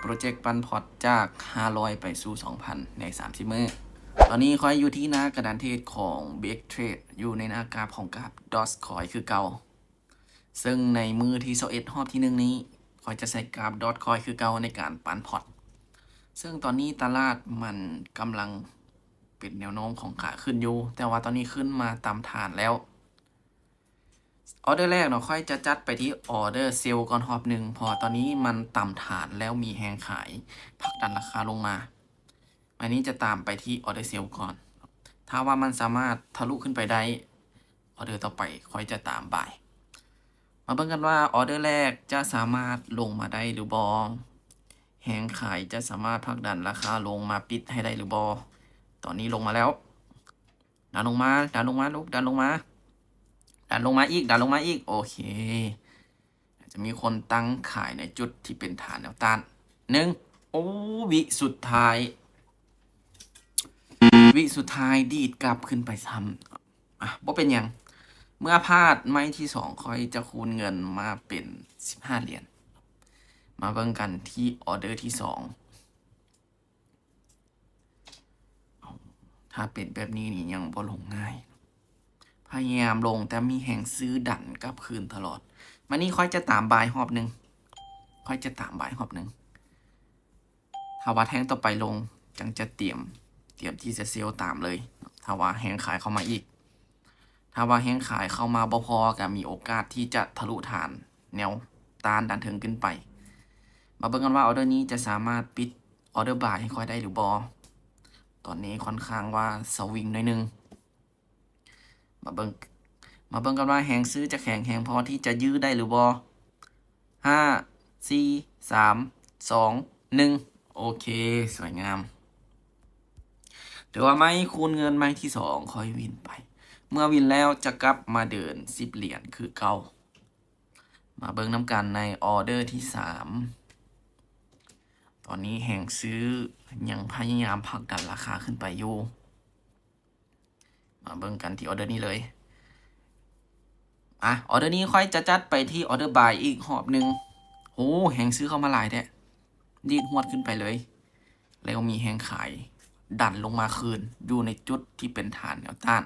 โปรเจกต์ปันพอร์ตจาก500ไปสู่2,000ใน30มื้อตอนนี้คอยอยู่ที่หน้ากระดานเทรดของ Big Trade อยู่ในหน้ากราฟของกราฟ DOS คอยคือเก่าซึ่งในมือที่21รอบที่1นี้คอยจะใช้กราฟ DOS คอยคือเก่าในการปันพอร์ตซึ่งตอนนี้ตลาดมันกำลังเป็นแนวโน้มของขาขึ้นอยู่แต่ว่าตอนนี้ขึ้นมาตามฐานแล้วออเดอร์แรกเนาะค่อยจะจัดไปที่ออเดอร์เซลล์ก่อนรอบหนึ่งพอตอนนี้มันต่ำฐานแล้วมีแหงขายผลักดันราคาลงมาอันนี้จะตามไปที่ออเดอร์เซลล์ก่อนถ้าว่ามันสามารถทะลุขึ้นไปได้ออเดอร์ต่อไปค่อยจะตามบ่ายมาเบิ่งกันว่าออเดอร์แรกจะสามารถลงมาได้หรือบอแหงขายจะสามารถผลักดันราคาลงมาปิดให้ได้หรือบอตอนนี้ลงมาแล้วดันลงมาลูกดันลงมาอีกโอเคจะมีคนตั้งขายในจุดที่เป็นฐานแนวต้านโอ้วิสุดท้ายดีดกลับขึ้นไปซ้ำบ่เป็นยังเมื่อพลาดไม้ที่2ค่อยจะคูณเงินมาเป็น15เหรียญมาเบิ่งกันที่ออเดอร์ที่2ถ้าเป็นแบบนี้นี่ยังบ่ลงง่ายพยายามลงแต่มีแห่งซื้อดันกลับคืนตลอดมานี่ค่อยจะตามบายรอบหนึ่งถ้าว่าแท่งต่อไปลงจังจะเตรียมที่จะเซลล์ตามเลยถ้าว่าแหงขายเข้ามาอีกถ้าว่าแหงขายเข้ามาบ่พอก็มีโอกาสที่จะทะลุฐานแนวต้านดันถึงขึ้นไปมาเบิ่งกันว่าออเดอร์นี้จะสามารถปิดออเดอร์บายให้ค่อยได้หรือบ่ตอนนี้ค่อนข้างว่าสวิงหน่อยนึงมาเบิ่งกันว่าแหงซื้อจะแข็งแหงพอที่จะยื้อได้หรือบ่5 4 3 2 1โอเคสวยงามถือว่าไม้คูณเงินไม้ที่2ค่อยวินไปเมื่อวินแล้วจะกลับมาเดิน10เหรียญคือเก่ามาเบิ่งน้ำกันในออเดอร์ที่3ตอนนี้แห่งซื้อยังพยายามผลักดันราคาขึ้นไปอยู่มาเบิ่งกันที่ออเดอร์นี้เลยออเดอร์นี้ค่อยจะจัดไปที่ออเดอร์บายอีกรอบหนึ่งโอ้แห่งซื้อเข้ามาหลายแท้ดีดหวดขึ้นไปเลยแล้วมีแห่งขายดันลงมาคืนอยู่ในจุดที่เป็นฐานแนวต้าน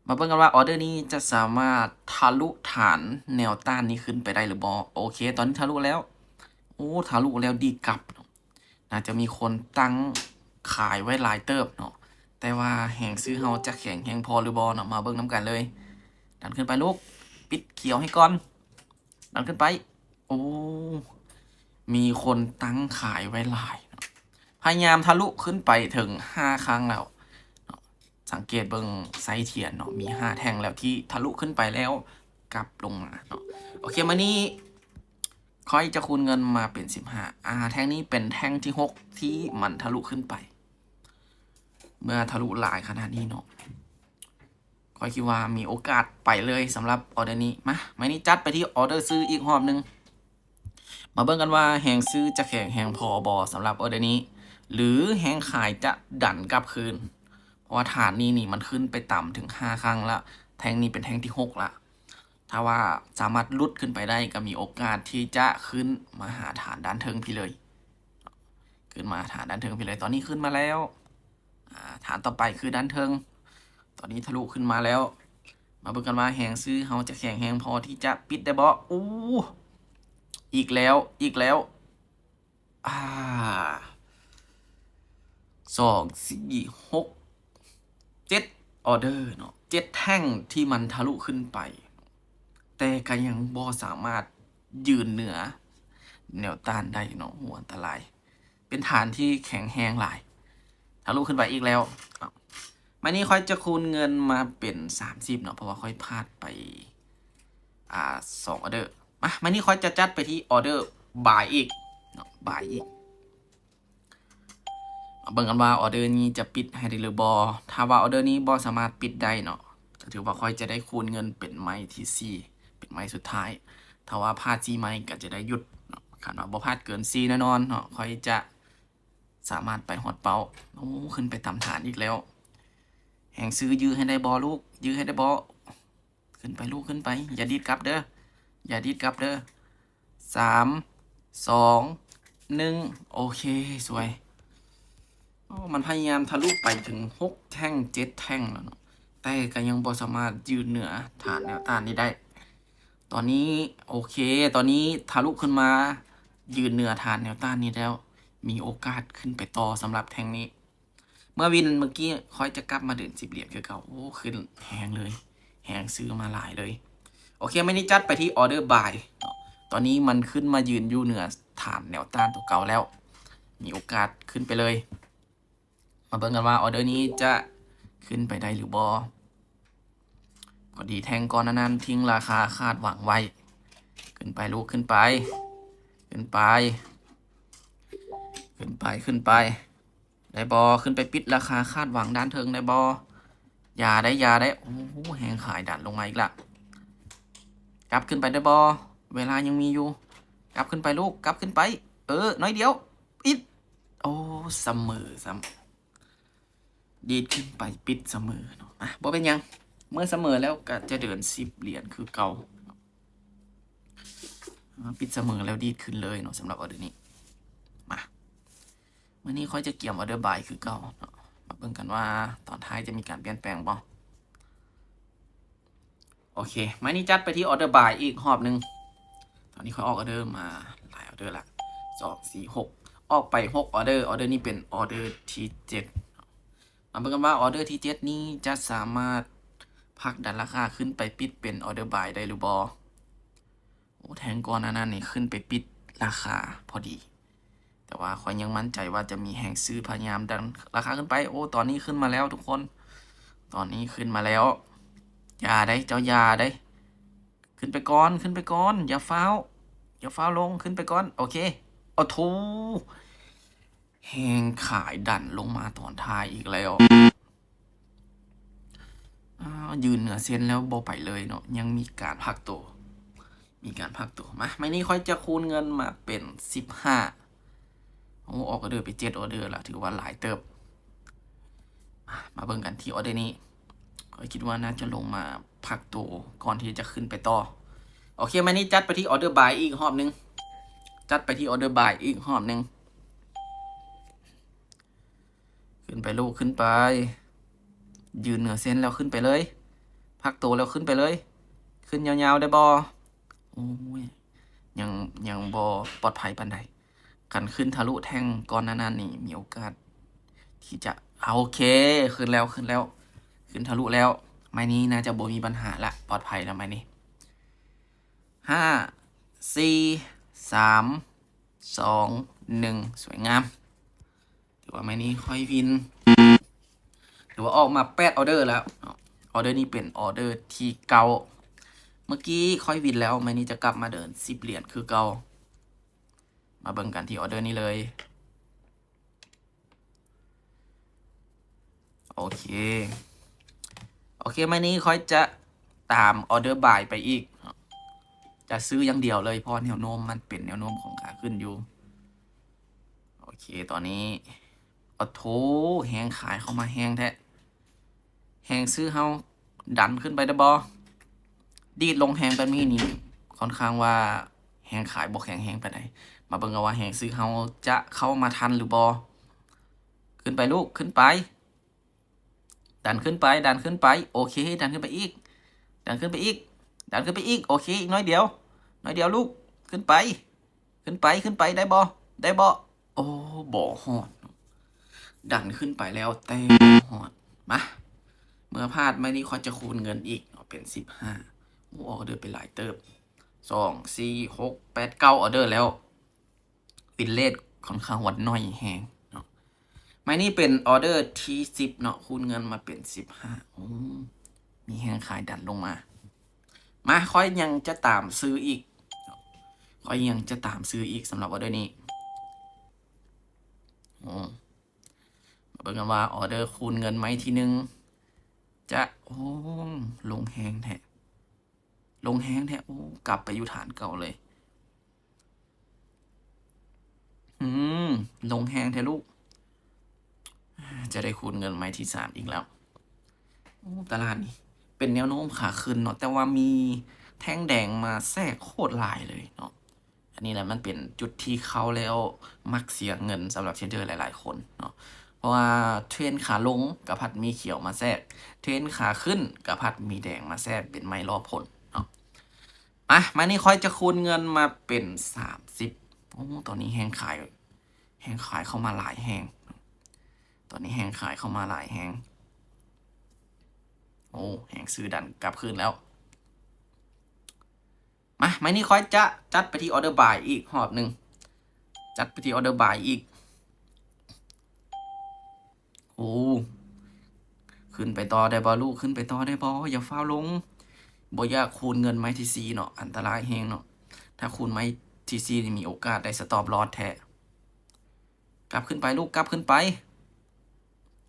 มาเบิ่งกันว่าออเดอร์นี้จะสามารถทะลุฐานแนวต้านนี้ขึ้นไปได้หรือบ่โอเคตอนนี้ทะลุแล้วทะลุแล้วดีกลับน่าจะมีคนตั้งขายไว้หลายเติบเนาะแต่ว่าแห่งซื้อเฮาจะแข็งแห่งพอหรือบ่เนาะมาเบิ่งน้ำกันเลยดันขึ้นไปลูกปิดเขียวให้ก่อนดันขึ้นไปมีคนตั้งขายไว้หลายพยายามทะลุขึ้นไปถึง5ครั้งแล้วสังเกตเบิ่งไซเทียนเนาะมี5แท่งแล้วที่ทะลุขึ้นไปแล้วกลับลงมาเนาะโอเคมานี้ค่อยจะคูณเงินมาเป็น15แท่งนี้เป็นแท่งที่6ที่มันทะลุขึ้นไปเมื่อทะลุหลายขนาดนี้เนาะค่อยคิดว่ามีโอกาสไปเลยสำหรับออเดอร์นี้มานี้จัดไปที่ออเดอร์ซื้ออีกรอบนึงมาเบิ่งกันว่าแหงซื้อจะแข็งแหงพอบอสำหรับออเดอร์นี้หรือแหงขายจะดันกลับคืนเพราะว่าฐานนี้นี่มันขึ้นไปต่ำถึง5ครั้งแล้วแท่งนี้เป็นแท่งที่6ละถ้าว่าสามารถลุดขึ้นไปได้ก็มีโอกาสที่จะขึ้นมาหาฐานด้านเทิงพี่เลยขึ้นมาฐานด้านเทิงพี่เลยตอนนี้ขึ้นมาแล้วฐานต่อไปคือด้านเทิงตอนนี้ทะลุขึ้นมาแล้วมาเบิ่งกันว่าแหงซื้อเฮาจะแข็งแหงพอที่จะปิดได้บ่อีกแล้ว2 4 6 7ออเดอร์เนาะ7แท่งที่มันทะลุขึ้นไปแต่ก็ยังบ่สามารถยืนเหนือแนวต้านได้เนาะอันตรายเป็นฐานที่แข็งแรงหลายทะลุขึ้นไปอีกแล้วมานี้ค่อยจะคูณเงินมาเป็น30เนาะเพราะว่าค่อยพลาดไป2ออเดอร์มานี้ค่อยจะจัดไปที่ออเดอร์บายอีกเนาะบายอีกเบิ่งกันว่าออเดอร์นี้จะปิดให้ได้หรือบ่ถ้าว่าออเดอร์นี้บ่สามารถปิดได้เนาะก็ถือว่าค่อยจะได้คูณเงินเป็นไม้ที่4เป็นไม้สุดท้ายถ้าว่าพลาด4ไม้ก็จะได้หยุดเนาะคันว่าบ่พลาดเกิน4แน่นอนเนาะค่อยจะสามารถไปฮอดเป้าขึ้นไปต่ำฐานอีกแล้วแห่งซื้อยื้อให้ได้บ่ลูกยื้อให้ได้บ่ขึ้นไปลูกขึ้นไปอย่าดีดกลับเด้อ3 2 1โอเคสวยโอ้มันพยายามทะลุไปถึง6แท่ง7แท่งแล้วเนาะแต่ก็ยังบ่สามารถยืนเหนือฐานแนวต้านนี้ได้ ตอนนี้โอเค ตอนนี้ทะลุขึ้นมายืนเหนือฐานแนวต้านนี้แล้ว มีโอกาสขึ้นไปต่อสำหรับแท่งนี้ เมื่อวินเมื่อกี้ค่อยจะกลับมาเดิน10 เหรียญคือเก่าโอ้ขึ้นแหงเลยแหงซื้อมาหลายเลย โอเคไม่ได้จัดไปที่ออเดอร์บายตอนนี้มันขึ้นมายืนอยู่เหนือฐานแนวต้านตัวเก่าแล้ว มีโอกาสขึ้นไปเลย มาเบิ่งกันว่าออเดอร์นี้จะขึ้นไปได้หรือบอก็ดีแทงก่อนนั้นทิ้งราคาคาดหวังไว้ ขึ้นไปลูกขึ้นไป ขึ้นไป ขึ้นไปขึ้นไป ได้บอขึ้นไปปิดราคาคาดหวังด้านเทิงได้บอย่าได้โอ้โหแหงขายดันลงมาอีกละกลับขึ้นไปได้บอเวลายังมีอยู่ กลับขึ้นไปลูกกลับขึ้นไป น้อยเดียวปิดโอ้เสมอซ้ำดีดขึ้นไปปิดเสมอเนาะบอเป็นยังเมื่อเสมอแล้วก็จะเดิน10 เหรียญคือเก่าปิดเสมอแล้วดีดขึ้นเลยเนาะสำหรับออเดอร์นี้มาเมื่อนี้ค่อยจะเกี่ยมออเดอร์บายคือเก่าเนาะมาเบิ่งกันว่าตอนท้ายจะมีการเปลี่ยนแปลงบ่โอเคไม่นี้จัดไปที่ออเดอร์บายอีกรอบหนึ่งตอนนี้ค่อยออกออเดอร์มาหลายออเดอร์ละ2 4 6ออกไป6ออเดอร์นี้เป็นออเดอร์ที่7มาเบิ่งกันว่าออเดอร์ที่7นี้จะสามารถผลักดันราคาขึ้นไปปิดเป็นออเดอร์บายได้หรือบ่โอ้แทงก่อนนั้นนี่ขึ้นไปปิดราคาพอดี แต่ว่าขอยยังมั่นใจว่าจะมีแห่งซื้อพยายามดันราคาขึ้นไปโอ้ตอนนี้ขึ้นมาแล้วทุกคน ตอนนี้ขึ้นมาแล้วอย่าได้เจ้าอย่าได้ ขึ้นไปก่อนขึ้นไปก่อนอย่าฟ้าวลงขึ้นไปก่อนโอเคเอาทูแหงขายดันลงมาตอนท้ายอีกแล้วยืนเหนือเส้นแล้วโบไปเลยเนาะยังมีการพักตัวมาไม่นี่ค่อยจะคูณเงินมาเป็น15โอ้ออกออเดอร์ไป7ออเดอร์ละถือว่าหลายเติบมาเบิ่งกันที่ออเดอร์นี้ก็คิดว่าน่าจะลงมาพักตัวก่อนที่จะขึ้นไปต่อโอเคมานี่จัดไปที่ออเดอร์บายอีกรอบนึงขึ้นไปลูกขึ้นไปยืนเหนือเส้นแล้วขึ้นไปเลยพักตัวแล้วขึ้นไปเลย ขึ้นยาวๆได้บอโอ้ยยังบอปลอดภัยปานใดกันขึ้นทะลุแท่งก่อนนั้นนี่มีโอกาสที่จะเอาโอเคขึ้นแล้วขึ้นทะลุแล้วไม้นี้น่าจะบ่มีปัญหาละปลอดภัยแล้วไม้นี้5 4 3 2 1สวยงามถือว่าไม้นี้ค่อยวินถือว่าออกมา8ออเดอร์แล้วออเดอร์นี้เป็นออเดอร์ที่เก่าเมื่อกี้ค่อยวินแล้วไม้นี้จะกลับมาเดิน10 เหรียญคือเก่ามาเบิ่งกันที่ออเดอร์นี้เลยโอเคไม้นี้ค่อยจะตามออเดอร์บายไปอีกจะซื้ออย่างเดียวเลยเพราะแนวโน้มมันเป็นแนวโน้มของขาขึ้นอยู่โอเคตอนนี้โอ้โถแหงขายเข้ามาแหงแท้แหงซื้อเฮาดันขึ้นไปได้บ่ดีดลงแหงแบบนี้นี่ค่อนข้างว่าแหงขายบ่แข็งแหงไปไหนมาเบิ่งกันว่าแหงซื้อเฮาจะเข้ามาทันหรือบ่ขึ้นไปลูกขึ้นไปดันขึ้นไปโอเคดันขึ้นไปอีกโอเคอีกน้อยเดียวลูกขึ้นไปได้บ่โอ้บ่ฮอดดันขึ้นไปแล้วแต่บ่ฮอดมาเมื่อพลาดไม่นี่ค่อยจะคูณเงินอีกเป็น15โอ้ออเดอร์ไปหลายเติบ2 4 6 8 9ออเดอร์แล้วปินเลทค่อนข้างวัดน้อยแฮงเนาะไม่นี่เป็นออเดอร์ที่10เนาะคูณเงินมาเป็น15โอ้มีแฮงขายดันลงมาค่อยยังจะตามซื้ออีกสำหรับออเดอร์นี้มาเบิ่งกันว่าออเดอร์คูณเงินไหมทีนึงจะลงแฮงแท้โอ้กลับไปอยู่ฐานเก่าเลยลงแฮงแท้ลูกจะได้คูณเงินไหมที่3อีกแล้วตลาดนี่เป็นแนวโน้มขาขึ้นเนาะแต่ว่ามีแท่งแดงมาแทรกโคตรหลายเลยเนาะ อันนี้แหละมันเป็นจุดที่เขาแล้วมักเสียเงินสำหรับเทรดเดอร์หลายๆคนเนาะเพราะว่าเทรนขาลงกับพัดมีเขียวมาแทรกเทรนขาขึ้นกับพัดมีแดงมาแทรกเป็นไม้รอผลเนาะมานี่ค่อยจะคูณเงินมาเป็น30โอ้ตอนนี้แหงขายเข้ามาหลายแหงตอนนี้แหงขายเข้ามาหลายแหงโอ้แหงซื้อดันกลับคืนแล้วไม่นี่ค่อยจะจัดไปที่ออเดอร์บายอีกหอบหนึ่งจัดไปที่ออเดอร์บายอีกโอ้ขึ้นไปต่อได้บอลูกขึ้นไปต่อได้บออย่าฟ้าวลงบ่อยากคูณเงินไม้ทีซีเนาะอันตรายแฮงเนาะถ้าคูณไม้ทีซีนี่มีโอกาสได้สต็อปลอสแท้กลับขึ้นไปลูกกลับขึ้นไป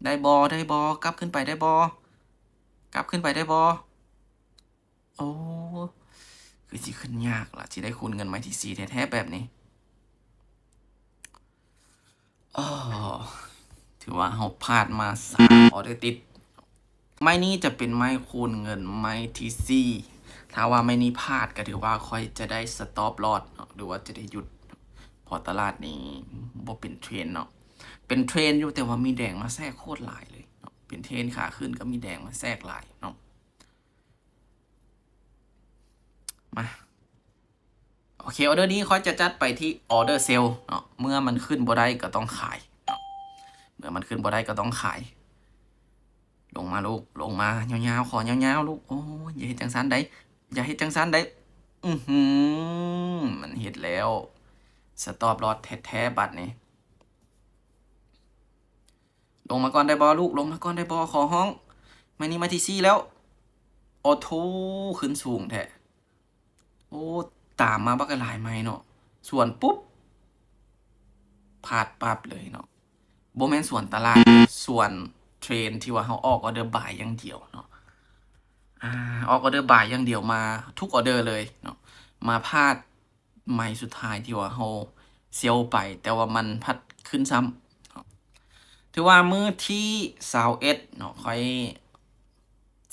ได้บอกลับขึ้นไปได้บอกลับขึ้นไปได้บอโอ้คือสิขึ้นยากล่ะที่ได้คูณเงินไม้ทีซีแท้ๆแบบนี้อ๋อถือว่าเราพลาดมา3ออเดอร์ติดไม้นี้จะเป็นไม้คูณเงินไม้ทีซีถ้าว่าไม่นี้พลาดก็ถือว่าค่อยจะได้สต็อปลอสหรือว่าจะได้หยุดพอตลาดนี้บ่เป็นเทรนเนาะเป็นเทรนอยู่แต่ว่ามีแดงมาแทรกโคตรหลายเลยเนาะเป็นเทรนขาขึ้นก็มีแดงมาแทรกหลายเนาะมาโอเคออเดอร์นี้ค่อยจะจัดไปที่ออเดอร์เซลเนาะเมื่อมันขึ้นบ่ได้ก็ต้องขายเนาะเมื่อมันขึ้นบ่ได้ก็ต้องขายลงมาลูกลงมายาวๆขอยาวๆลูกโอ้ยอย่าเฮ็ดจังซันได้อย่าเฮ็ดจังซันได้มันเฮ็ดแล้วสต็อปลอสแท้ๆบัดนี้ลงมาก่อนได้บอลูกลงมาก่อนได้บอขอห้องมานี่มาที่ซี่แล้วโอ้โถขึ้นสูงแท้โอ้ตามมาบักหลายไม้เนาะส่วนปุ๊บพลาดปั๊บเลยเนาะบ่แม่นส่วนตลาดส่วนเทรนที่ว่าเฮาออกออเดอร์บายอย่างเดียวเนาะออกออเดอร์บายอย่างเดียวมาทุกออเดอร์เลยเนาะมาพลาดไม้สุดท้ายที่ว่าเฮาเซลไปแต่ว่ามันพัดขึ้นซ้ำถือว่ามื้อที่21เนาะค่อย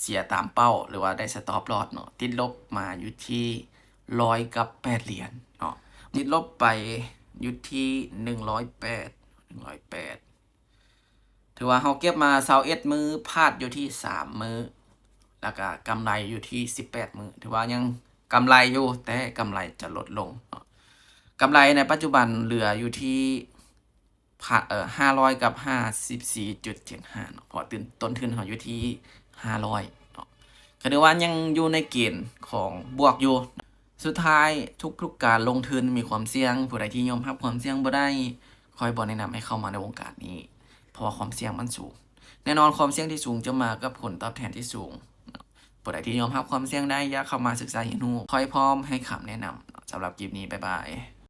เสียตามเป้าหรือว่าได้สต็อปลอสเนาะติดลบมาอยู่ที่108เหรียญเนาะติดลบไปอยู่ที่108ถือว่าเราเก็บมา21มื้อพลาดอยู่ที่3มื้อแล้วก็กำไรอยู่ที่18มื้อถือว่ายังกำไรอยู่แต่กำไรจะลดลงเนาะกำไรในปัจจุบันเหลืออยู่ที่500กับ54.75เนาะเพราะต้นทุนเขาอยู่ที่500เนาะก็ถือว่ายังอยู่ในเกณฑ์ของบวกอยู่สุดท้ายทุกการลงทุนมีความเสี่ยงผู้ใดที่ยอมรับความเสี่ยงบ่ได้ค่อยบ่แนะนำให้เข้ามาในวงการนี้เพราะว่าความเสี่ยงมันสูงแน่นอนความเสี่ยงที่สูงจะมากับผลตอบแทนที่สูงผู้ใดที่ยอมรับความเสี่ยงได้อยากเข้ามาศึกษาเรียนรู้ค่อยพร้อมให้คำแนะนำสำหรับคลิปนี้บ๊ายบาย